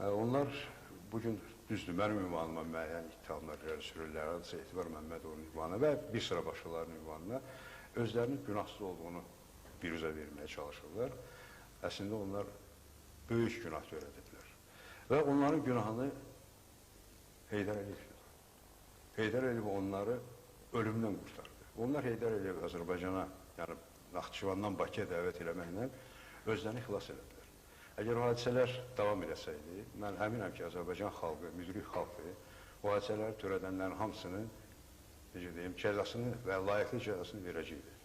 Onlar bugün düzdür, mənim ünvanıma müəyyən ittihamlar irəli sürürlər, hadisa Etibar Məmmədovun ünvanına və bir sıra başqalarının ünvanına özlərinin günahsız olduğunu biruzə verməyə çalışırlar. Əslində onlar böyük günah törədiblər və onların günahını Heydər Əliyev yox. Heydər Əliyev onları ölümdən qurtardı. Onlar Heydər Əliyev Azərbaycana, yəni Naxçıvandan Bakıya dəvət eləməklə özlərini xilas elədilər. Əgər o hadisələr davam edəsəydi, mən əminəm ki, Azərbaycan xalqı, müdrik xalqı o hadisələri törədənlərin hamısının cəzasını və layiqli cəzasını verəcəkdir.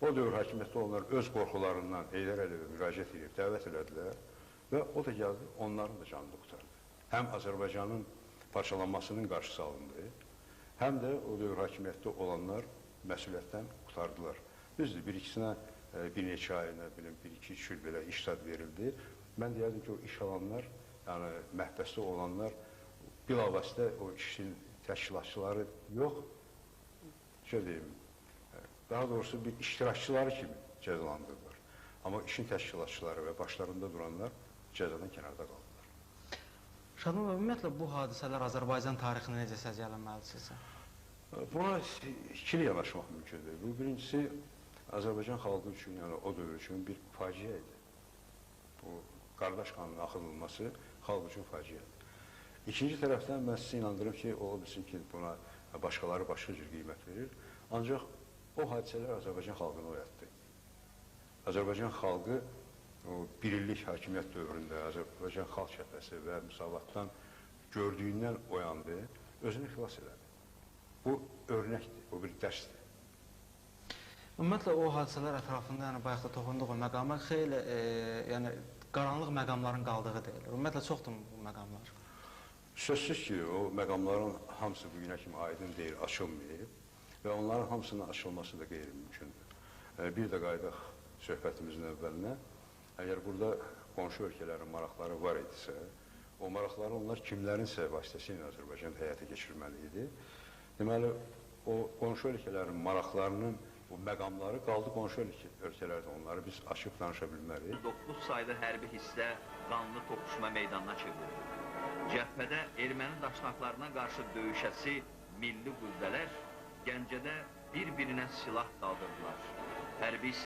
O dövr hakimiyyətdə onlar öz qorxularından Heydər Əliyevə müraciət edib, dəvət elədilər və o da gəldi, onların da canını qurtardı. Həm Azərbaycanın parçalanmasının qarşısı alındı, həm də o dövr hakimiyyətdə olanlar məsuliyyətdən qurtardılar. Düzdür, bir-ikisinə bir neçə ay, bir-iki il belə iş zad verildi. Mən deyərdim ki, o iş alanlar, yəni məhbəsdə olanlar bilavasitə o işin təşkilatçıları yox, daha doğrusu bir iştirakçıları kimi cəzalandırdılar. Amma işin təşkilatçıları və başlarında duranlar cəzadan kənarda qaldılar. Şadman bəy, ümumiyyətlə bu hadisələr Azərbaycan tarixinə necə səciyyələnməlidir sizə? Buna ikili yanaşmaq mümkündür. Bu birincisi Azərbaycan xalqı üçün, yəni o dövr üçün bir faciə idi. Bu qardaş qanının axıdılması xalq üçün faciə idi. İkinci tərəfdən mən sizə inandırım ki, ola bilsin ki, buna başqaları başqa cür qiymət verir. Ancaq o hadisələr Azərbaycan xalqını oyatdı. Azərbaycan xalqı o bir illik hakimiyyət dövründə Azərbaycan xalq cəbhəsi və Müsavatdan gördüyündən oyandı, özünü xilas elədi. Bu örnəkdir, bu bir dərsdir. Ümumiyyətlə, o hadisələr ətrafında, yəni bayaqda toxunduğu məqama xeyli qaranlıq məqamların qaldığı deyilir. Ümumiyyətlə, çoxdur bu məqamlar? Sözsüz ki, o məqamların hamısı bugünə kimi aydın deyil, açılmayıb və onların hamısının açılması da qeyri-mümkündür. Bir də qayıdaq söhbətimizin əvvəlinə, əgər burada qonşu ölkələrin maraqları var idisə, o maraqları onlar kimlərinsə vasitəsilə Azərbaycanda həyata keçirməli idi. Deməli, o qonşu ölkələrin maraqlarının bu məqamları qaldı qonşu ölkələrdə, onları biz açıb danışa bilmərik. 9 saylı hərbi hissə qanlı toqquşma meydanına çevrildi. Cəbhədə erməni daşnaqlarına qarşı döyüşəsi milli qüvvələr Gəncədə bir-birinə silah daldırdılar. Hərbi